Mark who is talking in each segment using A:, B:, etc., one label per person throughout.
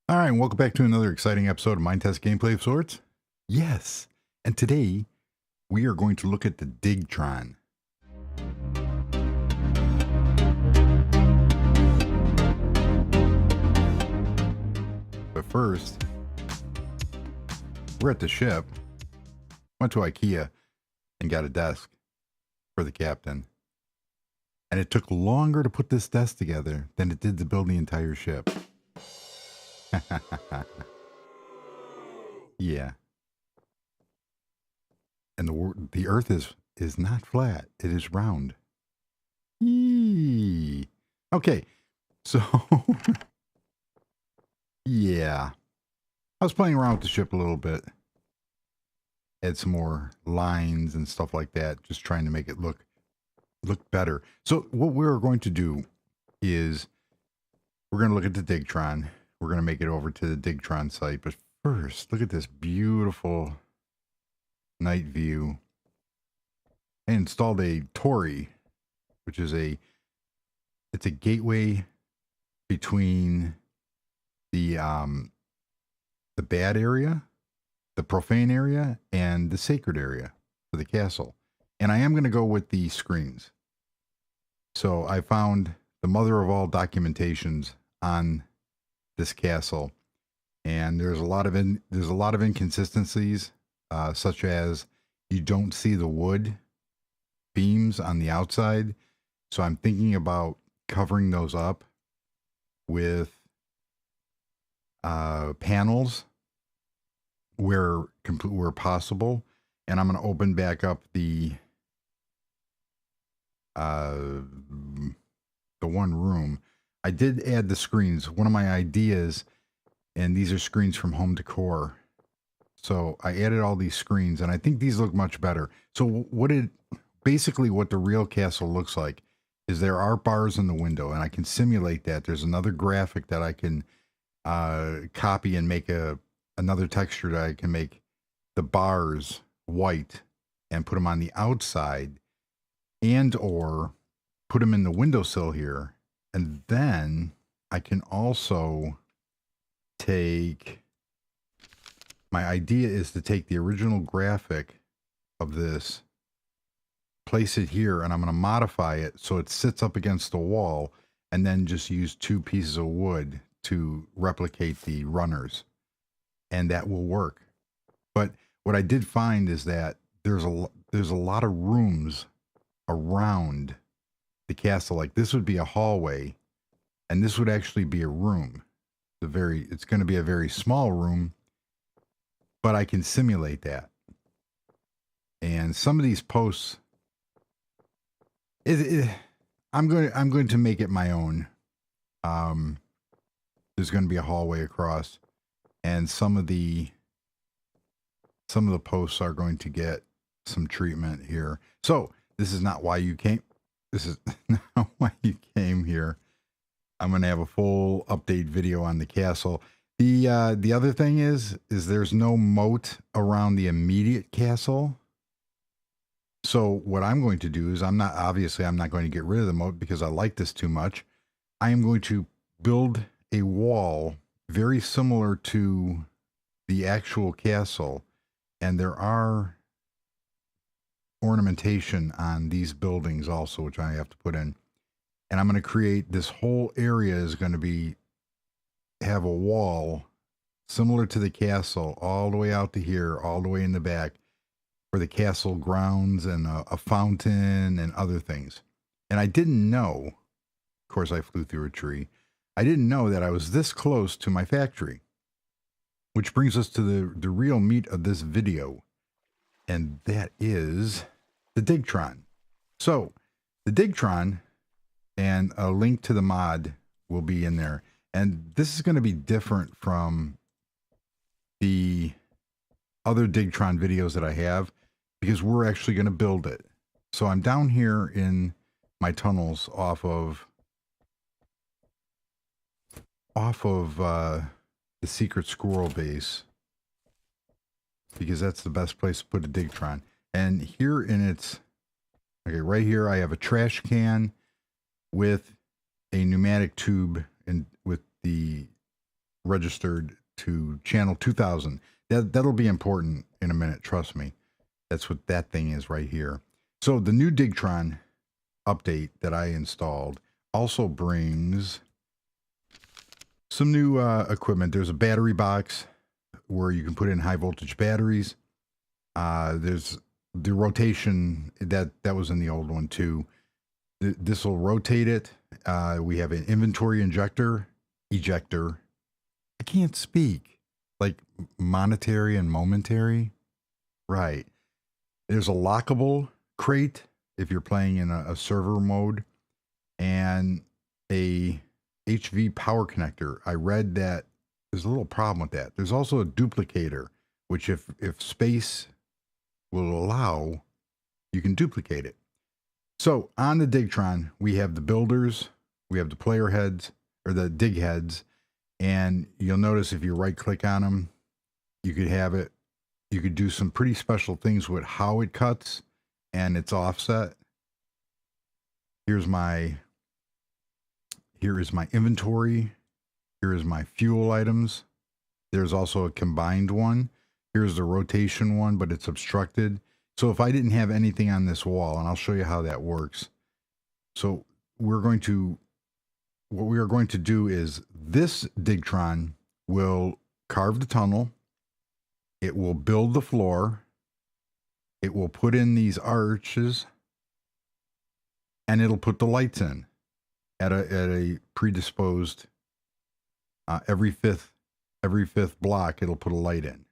A: All right, and welcome back to another exciting episode of Minetest gameplay of sorts. Yes, and today we are going to look at the Digtron. But first, we're at the ship. Went to IKEA and got a desk for the captain. And it took longer to put this desk together than it did to build the entire ship. Yeah. And the Earth is not flat; it is round. Yee. Okay, so yeah, I was playing around with the ship a little bit. Add some more lines and stuff like that, just trying to make it look better. So what we're going to do is we're going to look at the Digtron. We're going to make it over to the Digtron site. But first, look at this beautiful night view. I installed a Tori, which is it's a gateway between the bad area, the profane area, and the sacred area for the castle. And I am going to go with the screens. So I found the mother of all documentations on this castle, and there's a lot of inconsistencies, such as you don't see the wood beams on the outside. So I'm thinking about covering those up with panels where possible, and I'm going to open back up the one room. I did add the screens. One of my ideas, and these are screens from Home Decor. So I added all these screens, and I think these look much better. So basically what the real castle looks like is there are bars in the window, and I can simulate that. There's another graphic that I can copy and make another texture that I can make the bars white and put them on the outside, and or put them in the windowsill here. And then I can also my idea is to take the original graphic of this, place it here, and I'm going to modify it so it sits up against the wall, and then just use 2 pieces of wood to replicate the runners. And that will work. But what I did find is that there's a lot of rooms around the castle. Like this would be a hallway, and this would actually be a room. It's going to be a very small room, but I can simulate that. And some of these posts, I'm going to make it my own. There's going to be a hallway across, and some of the posts are going to get some treatment here. So this is not why you came. This is not why you came here. I'm going to have a full update video on the castle. The other thing is there's no moat around the immediate castle. So what I'm going to do is I'm not going to get rid of the moat because I like this too much. I am going to build a wall very similar to the actual castle, and there are ornamentation on these buildings also, which I have to put in. And I'm going to create this whole area is going to have a wall similar to the castle all the way out to here, all the way in the back for the castle grounds, and a fountain and other things. And I didn't know, of course I flew through a tree, I didn't know that I was this close to my factory. Which brings us to the real meat of this video, and that is the Digtron. So the Digtron, and a link to the mod will be in there. And this is going to be different from the other Digtron videos that I have, because we're actually going to build it. So I'm down here in my tunnels off of the secret squirrel base, because that's the best place to put a Digtron. And here right here I have a trash can with a pneumatic tube and with the registered to channel 2000. That'll be important in a minute, trust me. That's what that thing is right here. So the new Digtron update that I installed also brings some new equipment. There's a battery box where you can put in high voltage batteries. There's the rotation that was in the old one too. This will rotate it. We have an inventory ejector. I can't speak. Like monetary and momentary. Right. There's a lockable crate if you're playing in a server mode, and a HV power connector. I read that there's a little problem with that. There's also a duplicator, which if space will allow, you can duplicate it. So on the Digtron, we have the builders, we have the player heads, or the dig heads, and you'll notice if you right click on them, you could have it, you could do some pretty special things with how it cuts and its offset. Here is my inventory. Here is my fuel items. There's also a combined one. Here's the rotation one, but it's obstructed. So if I didn't have anything on this wall, and I'll show you how that works. So what we are going to do is this Digtron will carve the tunnel. It will build the floor. It will put in these arches, and it'll put the lights in at a predisposed, every fifth block, it'll put a light in.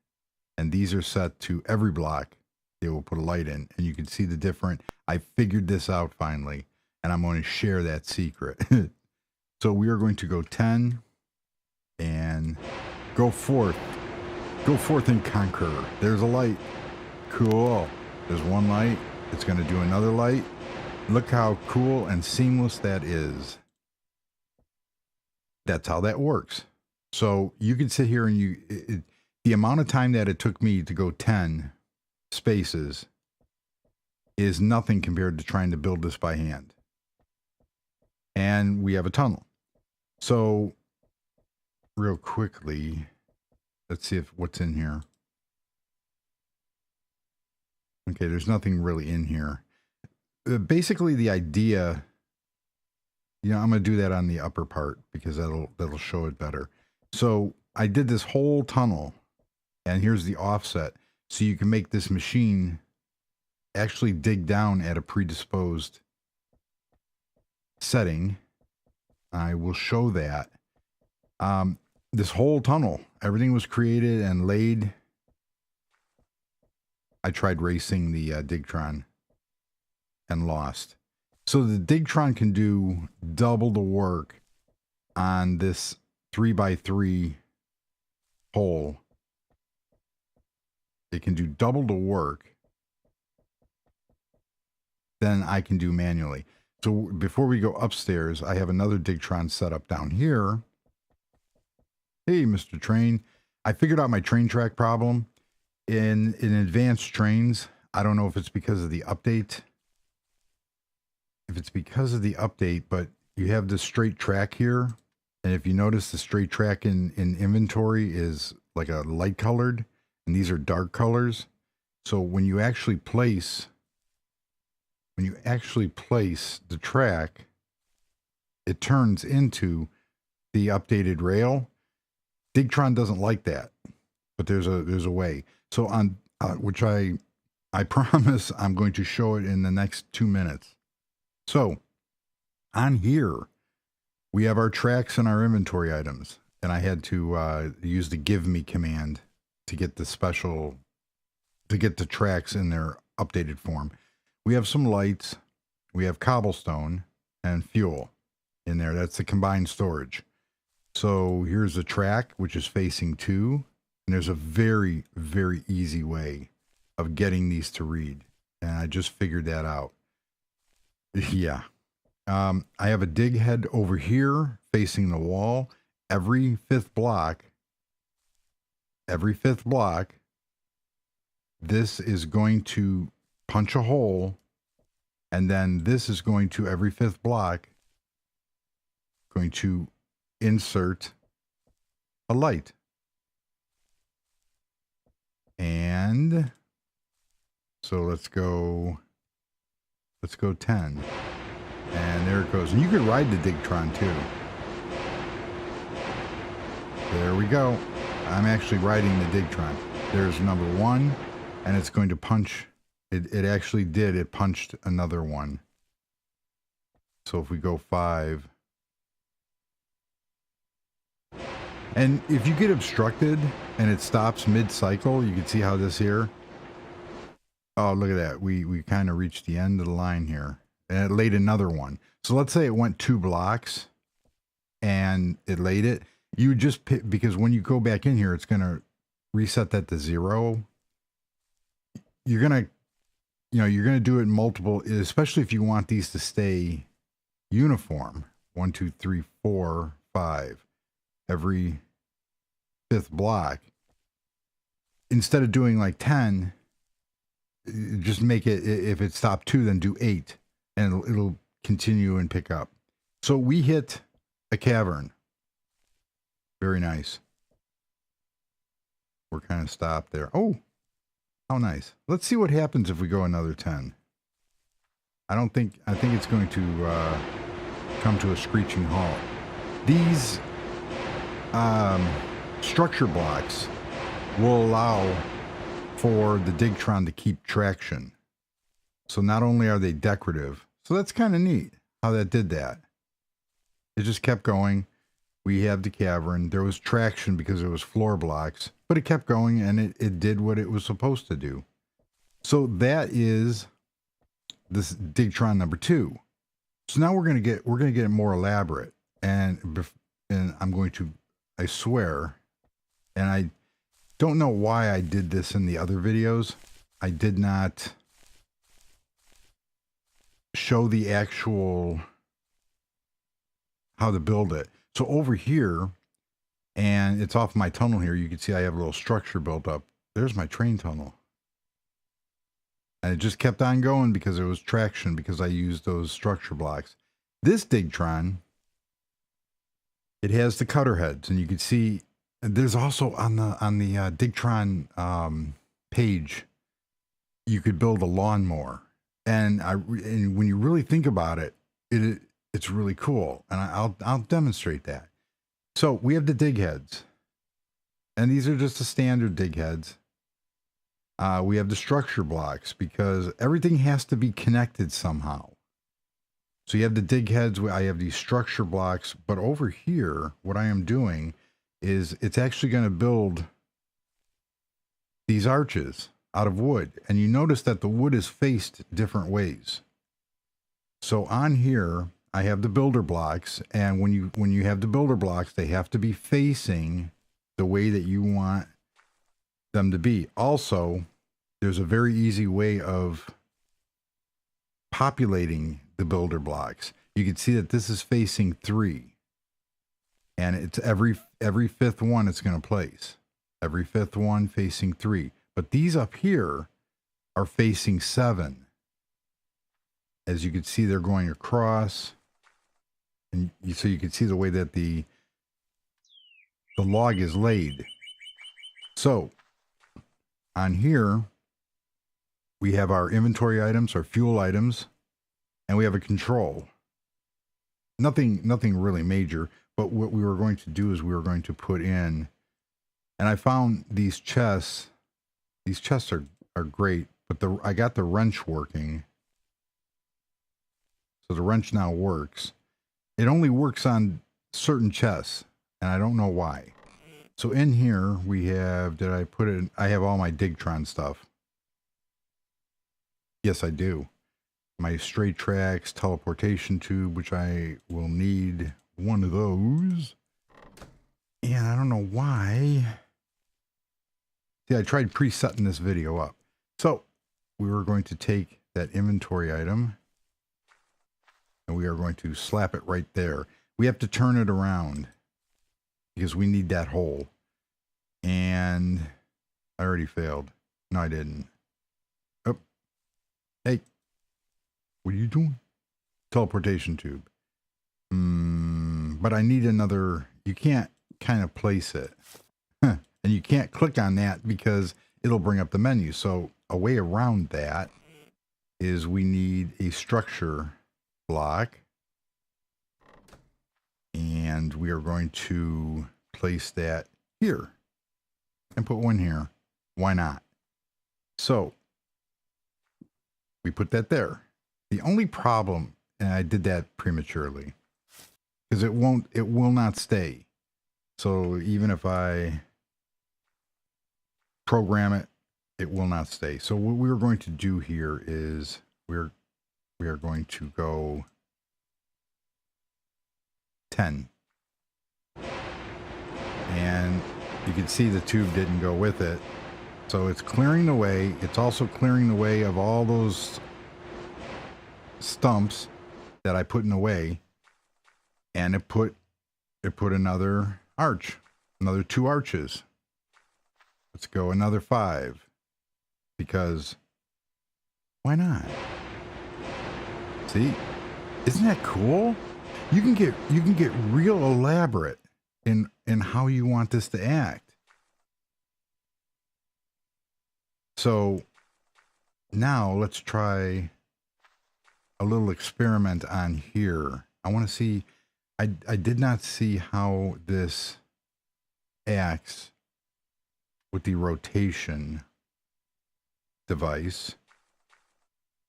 A: And these are set to every block. They will put a light in, and you can see the different. I figured this out finally, and I'm going to share that secret. So we are going to go 10 and go forth and conquer. There's a light. Cool. There's one light. It's going to do another light. Look how cool and seamless that is. That's how that works. So you can sit here and the amount of time that it took me to go 10 spaces is nothing compared to trying to build this by hand. And we have a tunnel. So real quickly, let's see what's in here. Okay, there's nothing really in here. Basically the idea, I'm going to do that on the upper part because that'll show it better. So I did this whole tunnel, and here's the offset. So you can make this machine actually dig down at a predisposed setting. I will show that. This whole tunnel, everything was created and laid. I tried racing the Digtron and lost. So the Digtron can do double the work on this 3x3 hole. It can do double the work than I can do manually. So before we go upstairs, I have another Digtron set up down here. Hey, Mr. Train. I figured out my train track problem. In advanced trains, I don't know if it's because of the update. If it's because of the update, but you have this straight track here. And if you notice, the straight track in inventory is like a light colored, and these are dark colors. So when you actually place the track, it turns into the updated rail. Digtron doesn't like that, but there's a way. So on which I promise I'm going to show it in the next 2 minutes. So on here, we have our tracks and our inventory items, and I had to use the give me command to get the tracks in their updated form. We have some lights, we have cobblestone and fuel in there. That's the combined storage. So here's the track, which is facing 2, and there's a very, very easy way of getting these to read, and I just figured that out. Yeah. I have a dig head over here facing the wall. Every fifth block, this is going to punch a hole, and then this is going to, every fifth block, going to insert a light. And so let's go 10. And there it goes. And you could ride the Digtron too. There we go. I'm actually riding the Digtron. There's number 1, and it's going to punch. It actually did. It punched another one. So if we go 5. And if you get obstructed and it stops mid-cycle, you can see how this here. Oh, look at that. We kind of reached the end of the line here. And it laid another one. So let's say it went 2 blocks and it laid it. You would just pick, because when you go back in here, it's going to reset that to 0. You're going to do it in multiple, especially if you want these to stay uniform. 1, 2, 3, 4, 5. Every 5th block. Instead of doing like 10, just make it, if it stopped 2, then do 8, and it'll continue and pick up. So we hit a cavern. Very nice. We're kind of stopped there. Oh, how nice. Let's see what happens if we go another 10. I think it's going to come to a screeching halt. These structure blocks will allow for the Digtron to keep traction. So not only are they decorative, so that's kind of neat how that did that. It just kept going. We have the cavern. There was traction because it was floor blocks, but it kept going and it did what it was supposed to do. So that is this Digtron number 2. So now we're gonna get it more elaborate, and I'm going to, I swear, and I don't know why I did this in the other videos. I did not show the actual how to build it. So over here, and it's off my tunnel here, you can see I have a little structure built up. There's my train tunnel. And it just kept on going because there was traction, because I used those structure blocks. This Digtron, it has the cutter heads, and you can see there's also on the Digtron page, you could build a lawnmower. And when you really think about it, it's really cool, and I'll demonstrate that. So we have the dig heads, and these are just the standard dig heads. We have the structure blocks because everything has to be connected somehow. So you have the dig heads. I have these structure blocks, but over here, what I am doing is it's actually going to build these arches out of wood, and you notice that the wood is faced different ways. So on here, I have the builder blocks, and when you have the builder blocks, they have to be facing the way that you want them to be. Also, there's a very easy way of populating the builder blocks. You can see that this is facing 3, and it's every 5th one it's going to place. Every 5th one facing 3. But these up here are facing 7. As you can see, they're going across. And so you can see the way that the log is laid. So on here, we have our inventory items, our fuel items, and we have a control. Nothing really major, but what we were going to do is we were going to put in, and I found these chests. These chests are great, but I got the wrench working. So the wrench now works. It only works on certain chests, and I don't know why. So in here we have, did I put it, I have all my Digtron stuff. Yes, I do. My straight tracks, teleportation tube, which I will need one of those. And I don't know why. See, I tried presetting this video up. So we were going to take that inventory item, and we are going to slap it right there. We have to turn it around because we need that hole. And I already failed. No, I didn't. Oh, hey, what are you doing? Teleportation tube. But I need another. You can't kind of place it. And you can't click on that because it'll bring up the menu. So a way around that is we need a structure block. And we are going to place that here and put one here. Why not? So we put that there. The only problem, and I did that prematurely, because it will not stay. So even if I program it, it will not stay. So what we're going to do here is we are going to go 10. And you can see the tube didn't go with it. So it's clearing the way. It's also clearing the way of all those stumps that I put in the way. And it put another arch, another 2 arches. Let's go another 5. Because why not? See? Isn't that cool? You can get real elaborate in how you want this to act. So now let's try a little experiment on here. I want to see, I did not see how this acts with the rotation device.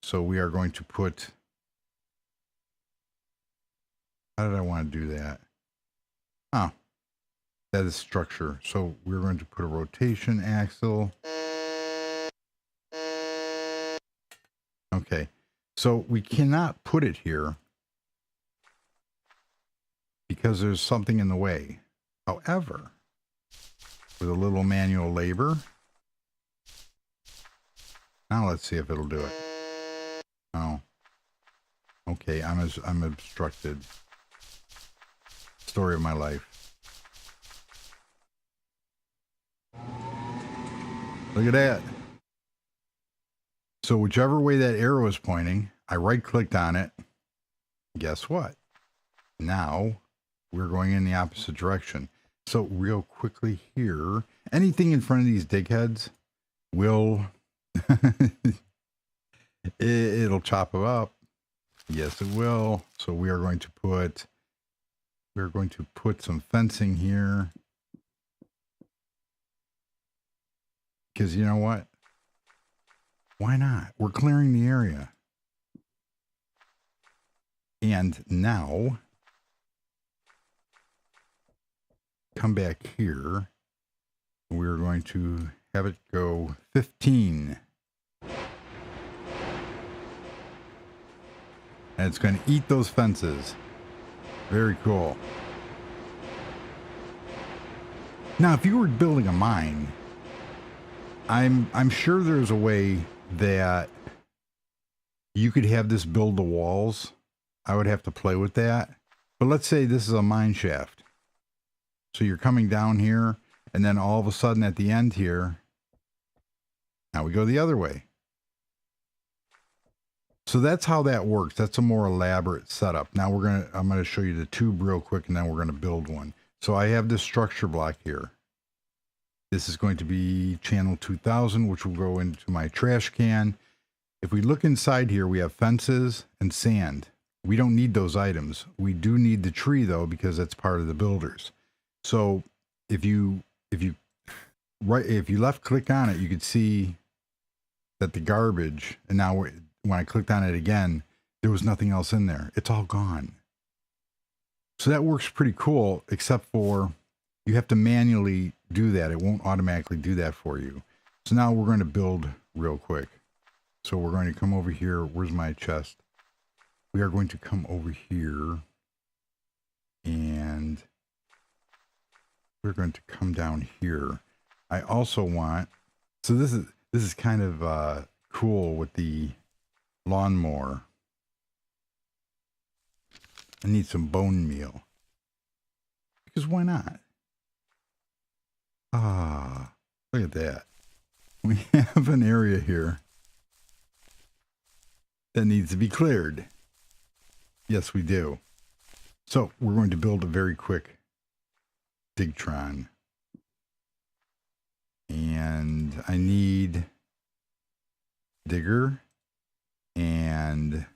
A: So we are going to put, how did I want to do that? Oh, that is structure. So we're going to put a rotation axle. Okay, so we cannot put it here because there's something in the way. However, with a little manual labor, now let's see if it'll do it. Oh, okay, I'm obstructed. Story of my life. Look at that. So whichever way that arrow is pointing, I right-clicked on it. Guess what? Now we're going in the opposite direction. So real quickly here, anything in front of these dig heads will it'll chop it up. Yes, it will. So we're going to put some fencing here. Because you know what? Why not? We're clearing the area. And now, come back here. We're going to have it go 15. And it's going to eat those fences. Very cool. Now, if you were building a mine, I'm sure there's a way that you could have this build the walls. I would have to play with that. But let's say this is a mine shaft. So you're coming down here, and then all of a sudden at the end here, now we go the other way. So that's how that works. That's a more elaborate setup. Now I'm gonna show you the tube real quick, and then we're gonna build one. So I have this structure block here. This is going to be channel 2000, which will go into my trash can. If we look inside here, we have fences and sand. We don't need those items. We do need the tree though, because that's part of the builders. So if you left click on it, you could see that the garbage, and now when I clicked on it again, there was nothing else in there. It's all gone. So that works pretty cool, except for you have to manually do that. It won't automatically do that for you. So now we're going to build real quick. So we're going to come over here. Where's my chest? We are going to come over here, and we're going to come down here. I also want, so this is kind of cool with the lawnmower. I need some bone meal. Because why not? Ah, look at that. We have an area here that needs to be cleared. Yes, we do. So we're going to build a very quick Digtron. And I need digger, and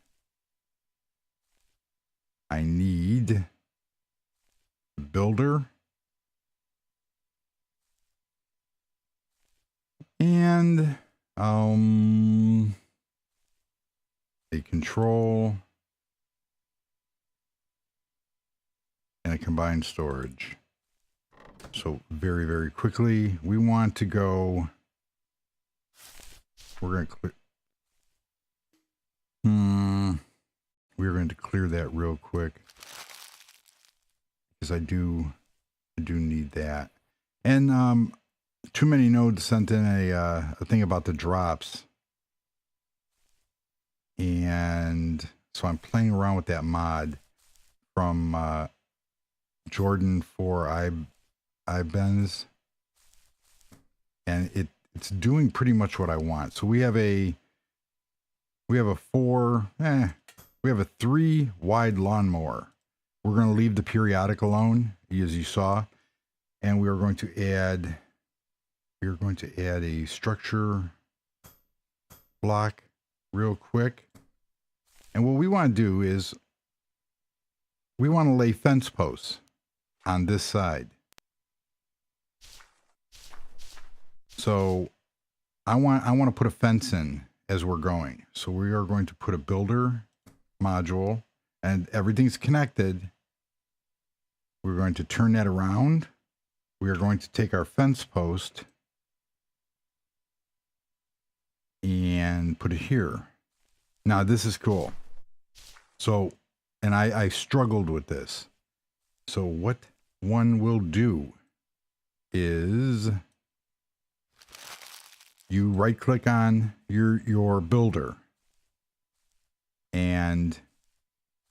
A: I need builder, and a control, and a combined storage. So very, very quickly, we want to go, we're going to click. We're going to clear that real quick because I do need that. And Too Many Nodes sent in a thing about the drops, and so I'm playing around with that mod from Jordan for iBenz, and it's doing pretty much what I want. So we have a 3 wide lawnmower. We're going to leave the periodic alone, as you saw, and we are going to add a structure block real quick. And what we want to do is we want to lay fence posts on this side. So I want to put a fence in as we're going. So we are going to put a builder module, and everything's connected. We're going to turn that around. We are going to take our fence post and put it here. Now this is cool. So, and I struggled with this. So what one will do is you right click on your builder and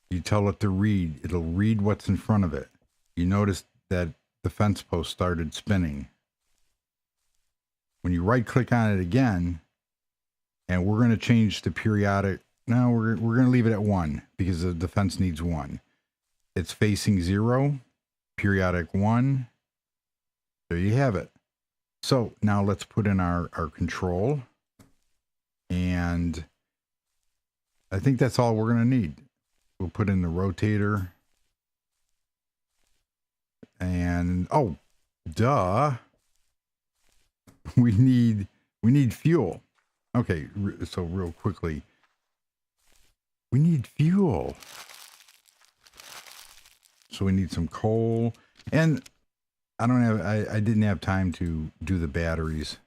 A: you tell it to read. It'll read what's in front of it. You notice that the fence post started spinning. When you right click on it again, and we're going to change the periodic. No, we're going to leave it at 1 because the fence needs 1. It's facing 0, periodic 1. There you have it. So now let's put in our control, and I think that's all we're going to need. We'll put in the rotator, and oh, duh, we need fuel. Okay, so real quickly, we need fuel. So we need some coal, and I didn't have time to do the batteries,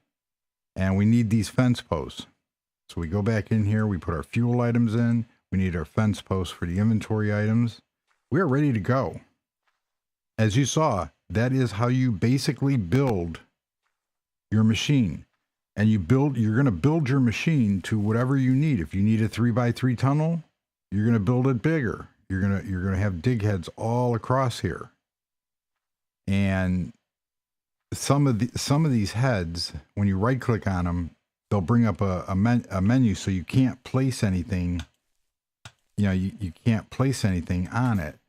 A: and we need these fence posts. So we go back in here, we put our fuel items in, we need our fence posts for the inventory items. We are ready to go. As you saw, that is how you basically build your machine. And you're going to build your machine to whatever you need. If you need a 3x3 tunnel, you're going to build it bigger. You're going to have dig heads all across here. And some of these heads, when you right click on them, they'll bring up a menu, so you can't place anything. You know, you can't place anything on it.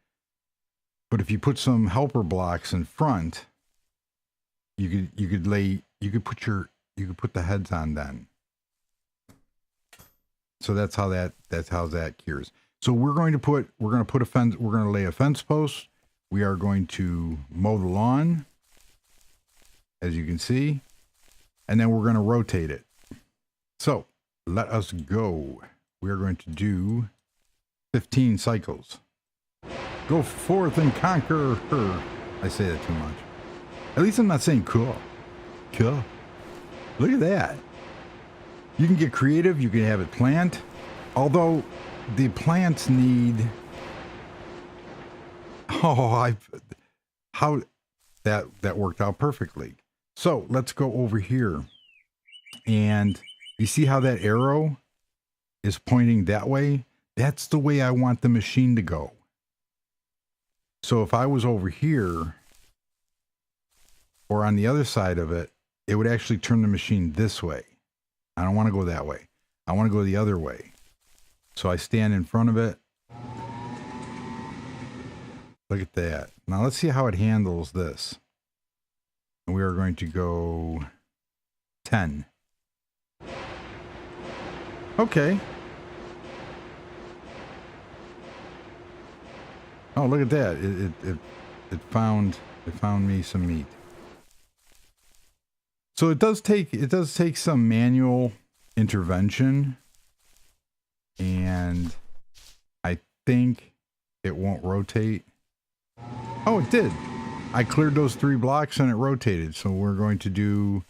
A: But if you put some helper blocks in front, you could put the heads on then. So that's how that cures. So we're going to lay a fence post. We are going to mow the lawn, as you can see, and then we're going to rotate it. So let us go. We are going to do 15 cycles. Go forth and conquer her. I say that too much. At least I'm not saying cool. Cool. Look at that. You can get creative. You can have it plant. Although the plants need... how that worked out perfectly. So let's go over here. And you see how that arrow is pointing that way? That's the way I want the machine to go. So if I was over here or on the other side of it, it would actually turn the machine this way. I don't want to go that way. I want to go the other way. So I stand in front of it. Look at that. Now let's see how it handles this. And we are going to go 10. Okay. Oh, look at that. It found me some meat. So it does take some manual intervention, and I think it won't rotate. Oh, it did. I cleared those 3 blocks and it rotated. So we're going to do,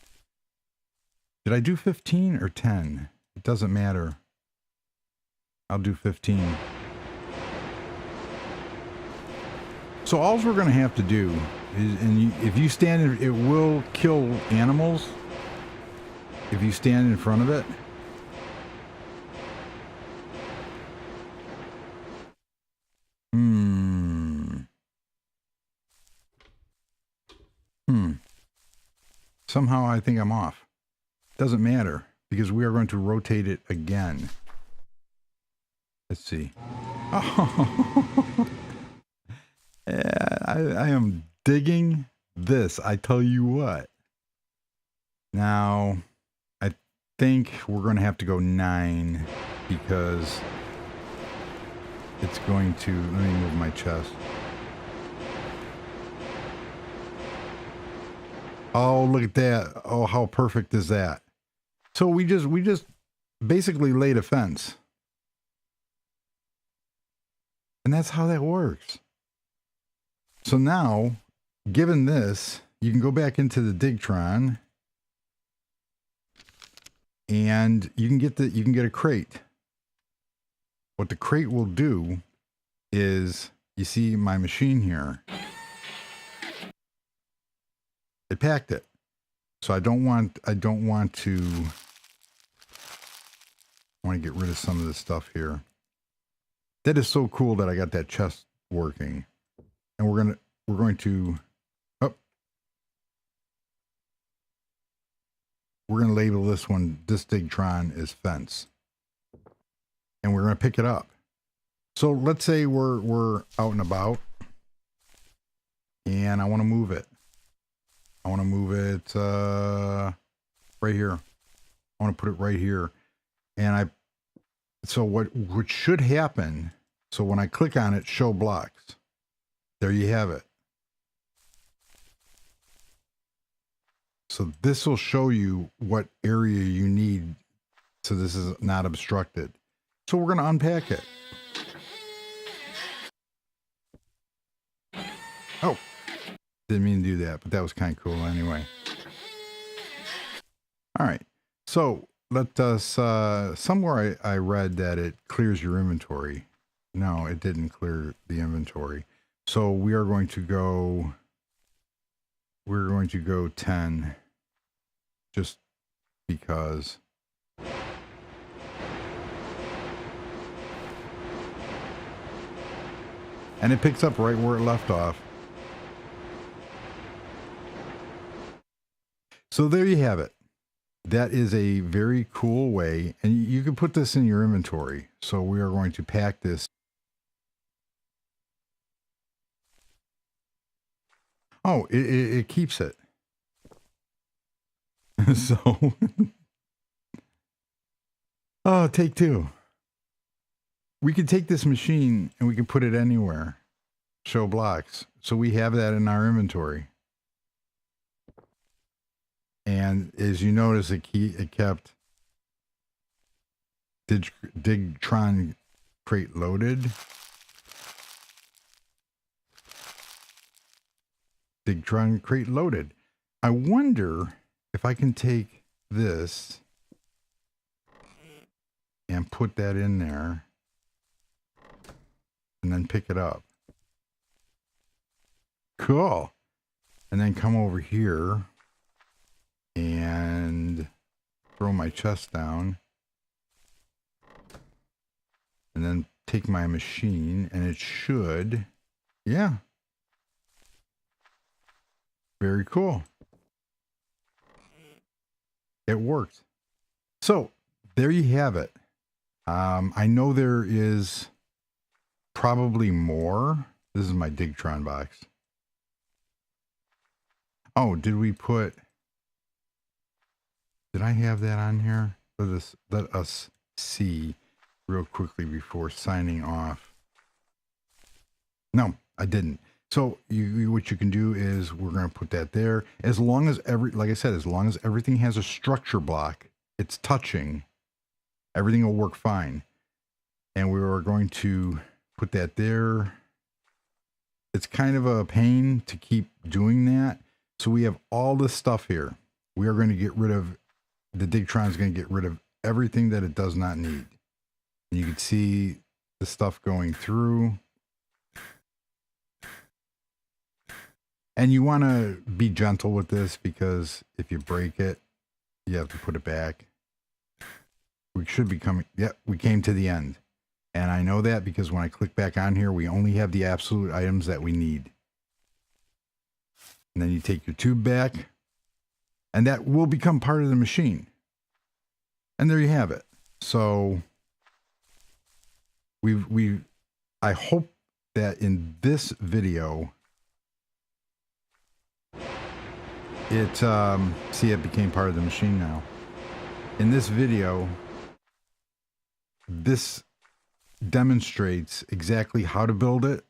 A: did I do 15 or 10? It doesn't matter. I'll do 15. So all we're going to have to do is, if you stand, it will kill animals if you stand in front of it. Somehow I think I'm off. Doesn't matter, because we are going to rotate it again. Let's see. Oh. Yeah, I am digging this. I tell you what. Now, I think we're going to have to go 9, because it's going to, let me move my chest. Oh, look at that. Oh, how perfect is that? So we just basically laid a fence. And that's how that works. So now, given this, you can go back into the Digtron and you can get a crate. What the crate will do is, you see my machine here. It packed it. So I want to get rid of some of this stuff here. That is so cool that I got that chest working. And we're going to label this one, this Digtron is fence. And we're going to pick it up. So let's say we're out and about and I want to move it. I want to move it right here. I want to put it right here. And so what should happen, so when I click on it, show blocks, there you have it. So this will show you what area you need so this is not obstructed. So we're going to unpack it. Oh, didn't mean to do that, but that was kind of cool anyway. All right, so let us, somewhere I read that it clears your inventory. No, it didn't clear the inventory. So we're going to go 10, just because. And it picks up right where it left off. So there you have it. That is a very cool way, and you can put this in your inventory. So we are going to pack this. Oh, it keeps it. So, oh, take 2. We could take this machine and we can put it anywhere. Show blocks. So we have that in our inventory. And as you notice, it kept Digtron crate loaded. Digtron crate loaded. I wonder if I can take this and put that in there and then pick it up. Cool. And then come over here and throw my chest down and then take my machine, and it should, yeah. Very cool. It worked. So there you have it. I know there is probably more. This is my Digtron box. Oh, did I have that on here? Let us see real quickly before signing off. No, I didn't. So what you can do is we're going to put that there. As long as like I said, as long as everything has a structure block, it's touching, everything will work fine. And we are going to put that there. It's kind of a pain to keep doing that. So we have all this stuff here. We are going to get rid of, the Digtron is going to get rid of everything that it does not need. And you can see the stuff going through. And you want to be gentle with this because if you break it, you have to put it back. We should be coming, yep, we came to the end. And I know that because when I click back on here, we only have the absolute items that we need. And then you take your tube back, and that will become part of the machine. And there you have it. So I hope that in this video, see, it became part of the machine now. In this video, this demonstrates exactly how to build it.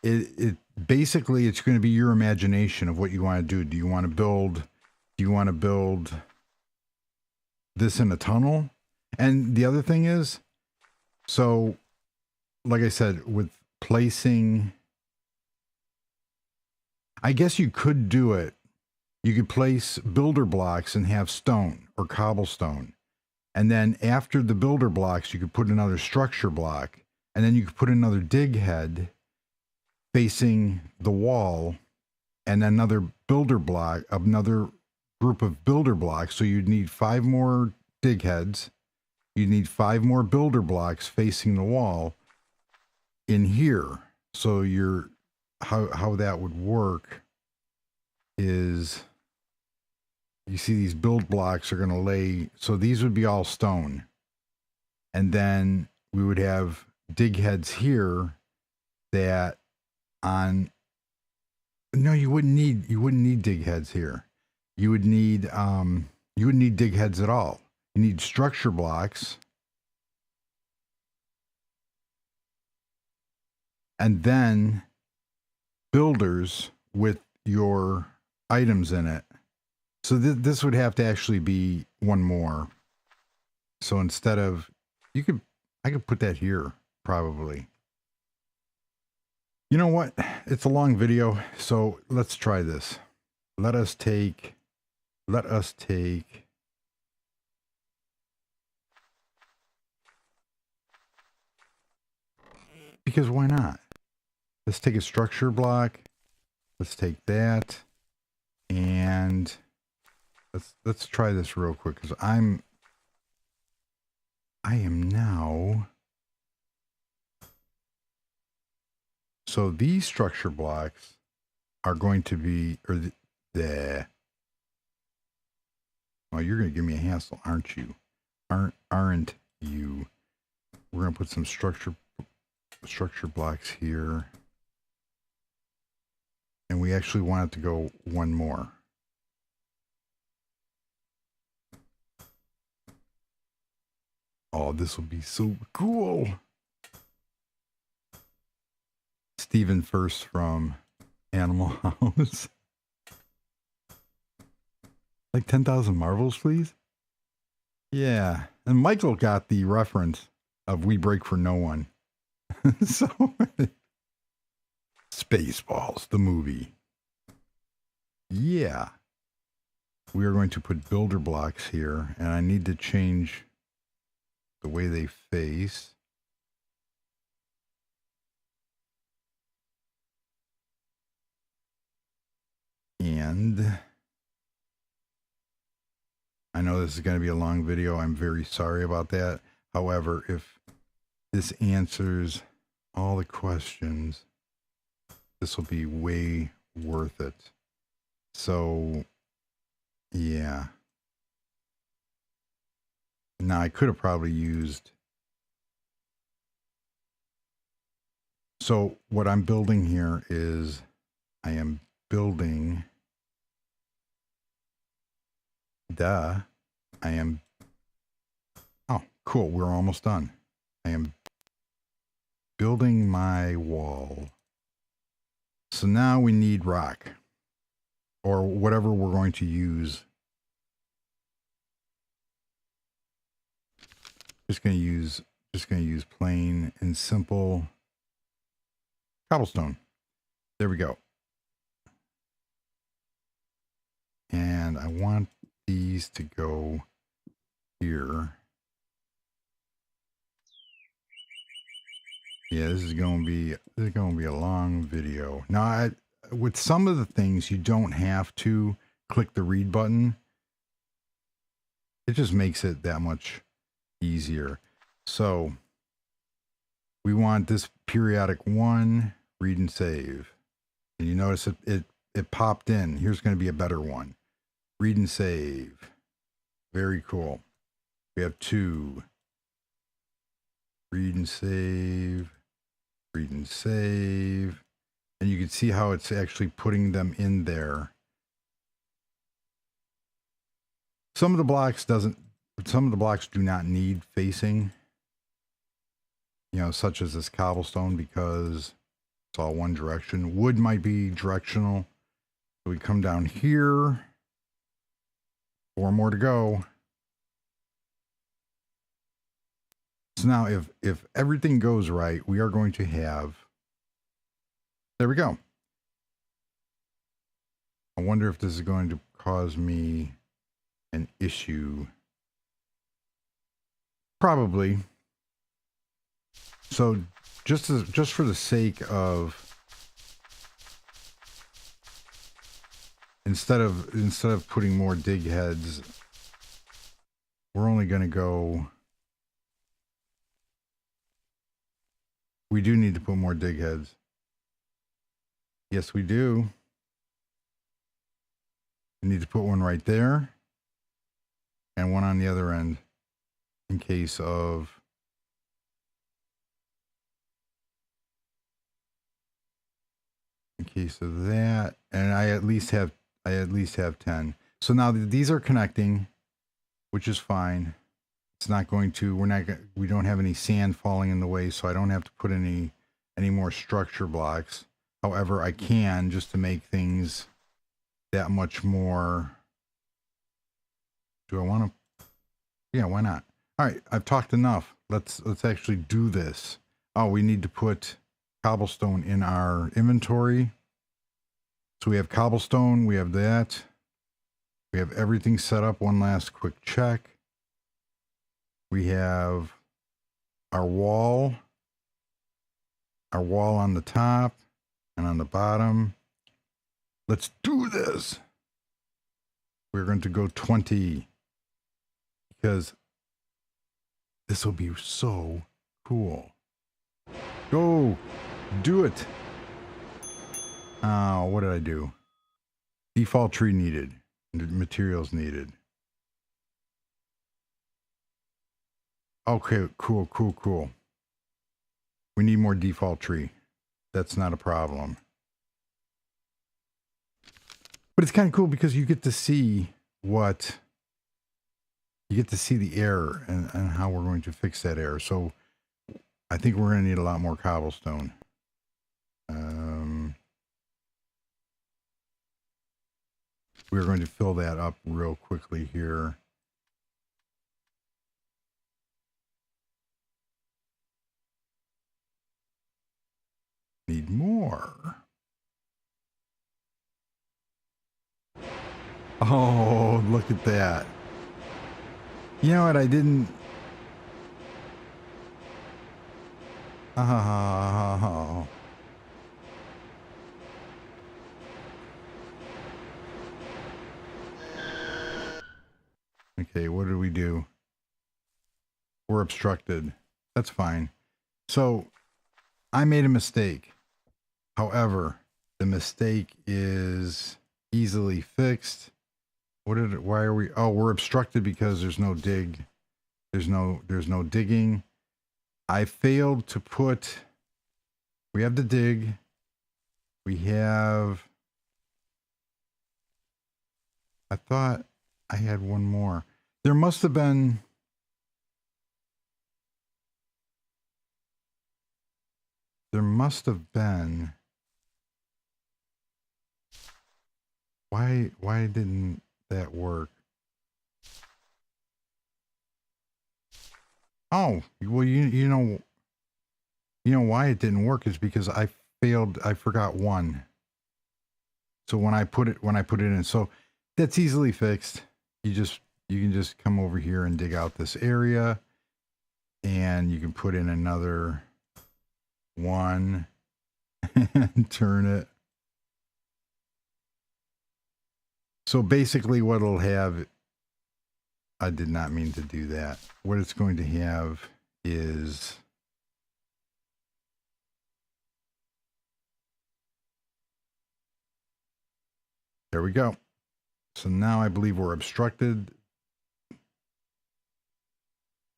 A: It basically, it's going to be your imagination of what you want to do. Do you want to build this in a tunnel? And the other thing is, so like I said, with placing, I guess you could do it. You could place builder blocks and have stone or cobblestone. And then after the builder blocks, you could put another structure block. And then you could put another dig head facing the wall and another builder block, another group of builder blocks. So you'd need 5 more dig heads. You'd need 5 more builder blocks facing the wall in here. So how that would work is, you see these build blocks are going to lay, so these would be all stone. And then we would have dig heads here that on, no, you wouldn't need dig heads here. You wouldn't need dig heads at all. You need structure blocks. And then builders with your items in it. So this would have to actually be one more. So instead of, I could put that here probably. You know what? It's a long video, so let's try this. Let us take, because why not? Let's take a structure block. Let's take that, and let's try this real quick, because I am now. So these structure blocks are going to be, or the well, you're going to give me a hassle, aren't you? Aren't you? We're going to put some structure blocks here. And we actually want it to go one more. Oh, this will be so cool. Stephen First from Animal House. Like 10,000 marbles, please? Yeah. And Michael got the reference of We Break for No One. So, Spaceballs, the movie. Yeah. We are going to put builder blocks here, and I need to change the way they face. And I know this is going to be a long video. I'm very sorry about that. However, if this answers all the questions, this will be way worth it. So, yeah. Now, I could have probably used. So, what I'm building here is I am building I am, oh, cool. We're almost done. I am building my wall. So now we need rock or whatever we're going to use. Just going to use plain and simple cobblestone. There we go. And I want these to go here. Yeah, this is going to be a long video. Now, with some of the things, you don't have to click the read button. It just makes it that much easier. So we want this periodic 1, read and save. And you notice it popped in. Here's going to be a better one. Read and save. Very cool. We have 2. Read and save. Read and save. And you can see how it's actually putting them in there. Some of the blocks do not need facing, you know, such as this cobblestone, because it's all one direction. Wood might be directional. So we come down here. 4 more to go. So now if everything goes right, we are going to have, there we go. I wonder if this is going to cause me an issue. Probably. So just for the sake of, instead of putting more dig heads, we're only going to go, we do need to put more dig heads. Yes, we do. We need to put one right there and one on the other end in case of that. And I at least have 10. So now these are connecting, which is fine. It's not going to, we don't have any sand falling in the way, so I don't have to put any more structure blocks. However, I can, just to make things that much more. Do I want to? Yeah, why not? All right, I've talked enough. Let's actually do this. Oh, we need to put cobblestone in our inventory. So we have cobblestone, we have that. We have everything set up. One last quick check. We have our wall on the top and on the bottom. Let's do this. We're going to go 20 because this will be so cool. Go, do it. Oh, what did I do? Default tree needed. Materials needed. Okay, cool. We need more default tree. That's not a problem. But it's kind of cool because you get to see the error and how we're going to fix that error. So I think we're going to need a lot more cobblestone. We're going to fill that up real quickly here. Need more. Oh, look at that. You know what? I didn't. Oh. Okay, what did we do? We're obstructed. That's fine. So I made a mistake. However, the mistake is easily fixed. Why are we, oh, we're obstructed because there's no dig. There's no digging. I failed to put, we have the dig. We have, I thought I had one more. There must have been. There must have been. Why didn't that work? Oh, well, you know why it didn't work is because I forgot one. So when I put it in, so that's easily fixed. You can just come over here and dig out this area, and you can put in another one and turn it. So basically what it'll have, I did not mean to do that. What it's going to have is there we go. So now I believe we're obstructed.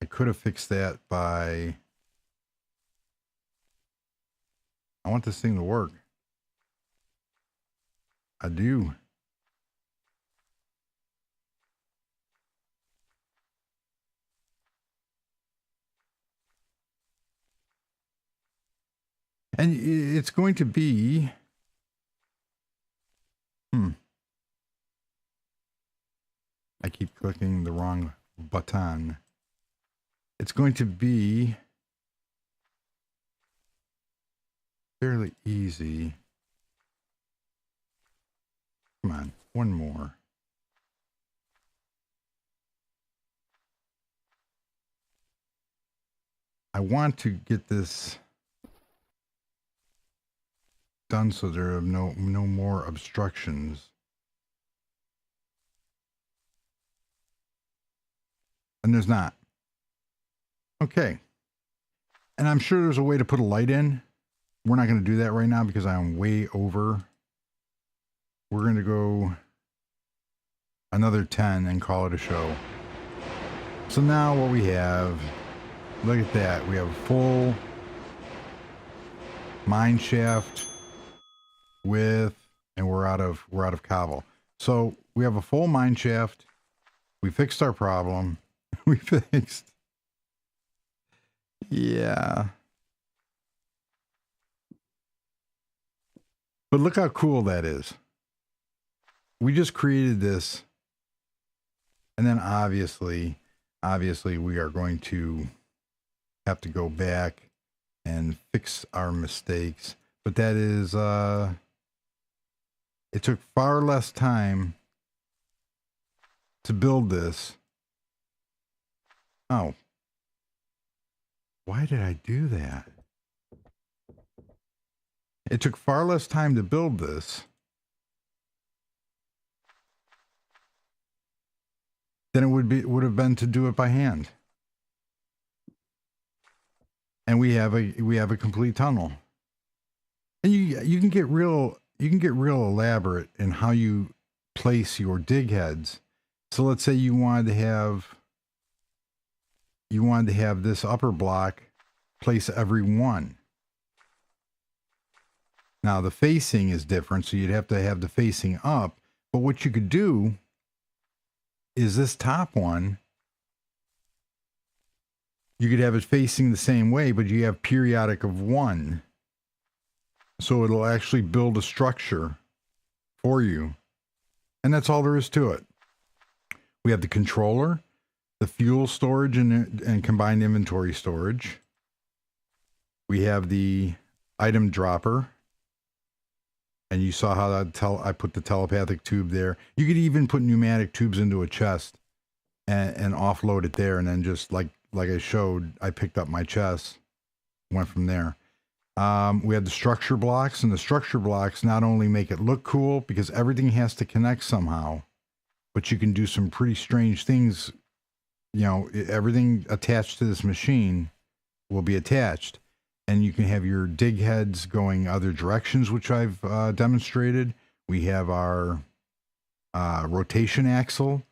A: I could have fixed that by, I want this thing to work. I do. And it's going to be, I keep clicking the wrong button. It's going to be fairly easy. Come on, one more. I want to get this done so there are no more obstructions. And there's not. Okay. And I'm sure there's a way to put a light in. We're not going to do that right now because I'm way over. We're going to go another 10 and call it a show. So now what we have, look at that. We have a full Mineshaft with, and we're out of cobble. So we have a full Mineshaft. We fixed our problem. We fixed. Yeah. But look how cool that is. We just created this. And then obviously we are going to have to go back and fix our mistakes. But that is, it took far less time to build this. Oh. Why did I do that? It took far less time to build this than it would have been to do it by hand. And we have a complete tunnel. And you can get real elaborate in how you place your dig heads. So let's say you wanted to have this upper block place every one. Now the facing is different, so you'd have to have the facing up. But what you could do is this top one, you could have it facing the same way, but you have periodic of one. So it'll actually build a structure for you. And that's all there is to it. We have the controller, the fuel storage and combined inventory storage. We have the item dropper. And you saw how I put the telepathic tube there. You could even put pneumatic tubes into a chest and offload it there. And then just like I showed, I picked up my chest, went from there. We have the structure blocks, and the structure blocks not only make it look cool because everything has to connect somehow, but you can do some pretty strange things. You know, everything attached to this machine will be attached. And you can have your dig heads going other directions, which I've demonstrated. We have our rotation axle.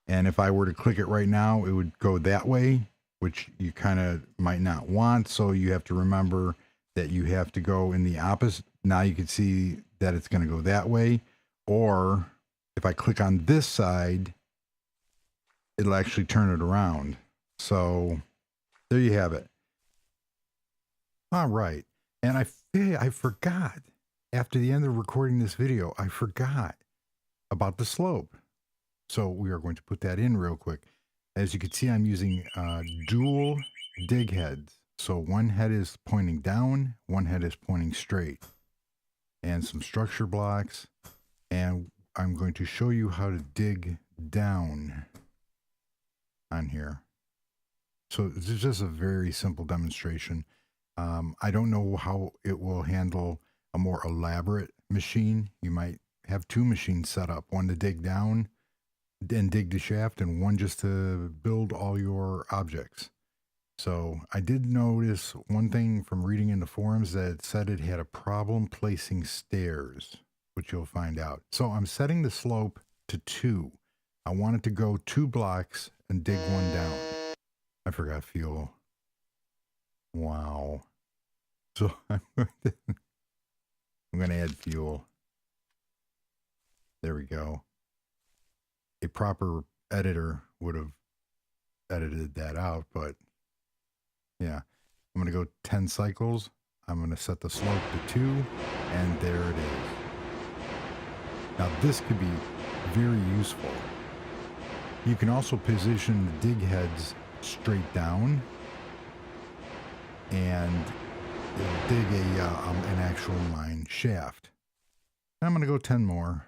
A: And if I were to click it right now, it would go that way, which you kind of might not want. So you have to remember that you have to go in the opposite. Now you can see that it's going to go that way. Or if I click on this side, it'll actually turn it around. So there you have it. All right. And I forgot, after the end of recording this video, I forgot about the slope. So we are going to put that in real quick. As you can see, I'm using dual dig heads. So one head is pointing down, one head is pointing straight. And some structure blocks. And I'm going to show you how to dig down on here. So this is just a very simple demonstration. I don't know how it will handle a more elaborate machine. You might have two machines set up, one to dig down and dig the shaft, and one just to build all your objects. So I did notice one thing from reading in the forums that it said it had a problem placing stairs, which you'll find out. So I'm setting the slope to 2. I want it to go 2 blocks and dig one down. I forgot fuel. Wow. So I'm going to add fuel. There we go. A proper editor would have edited that out, but yeah. I'm going to go 10 cycles. I'm going to set the slope to 2, and there it is. Now this could be very useful. You can also position the dig heads straight down, and it'll dig an actual mine shaft. I'm going to go 10 more,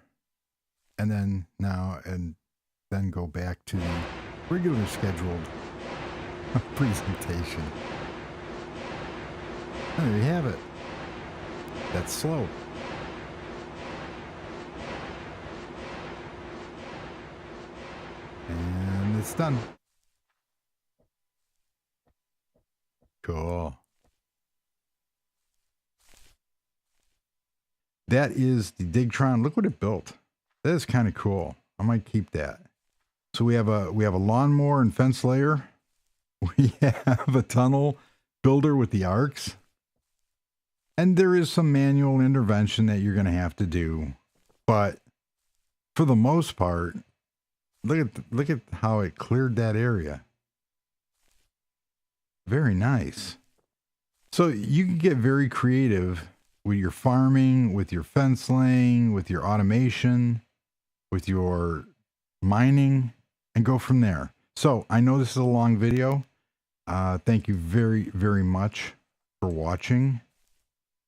A: and then then go back to the regular scheduled presentation. And there you have it. That's slope. And it's done. Cool. That is the Digtron. Look what it built. That is kind of cool. I might keep that. So we have a lawnmower and fence layer. We have a tunnel builder with the arcs. And there is some manual intervention that you're going to have to do. But for the most part, look at how it cleared that area. Very nice. So you can get very creative with your farming, with your fence laying, with your automation, with your mining, and go from there. So I know this is a long video. Thank you very, very much for watching.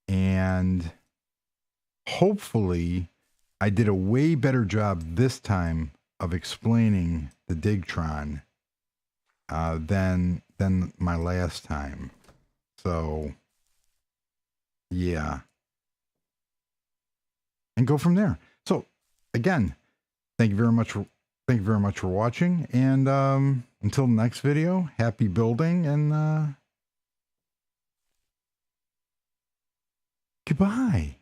A: And hopefully I did a way better job this time of explaining the Digtron than my last time. So yeah. And go from there. So again, thank you very much for watching, and until the next video, happy building, and goodbye.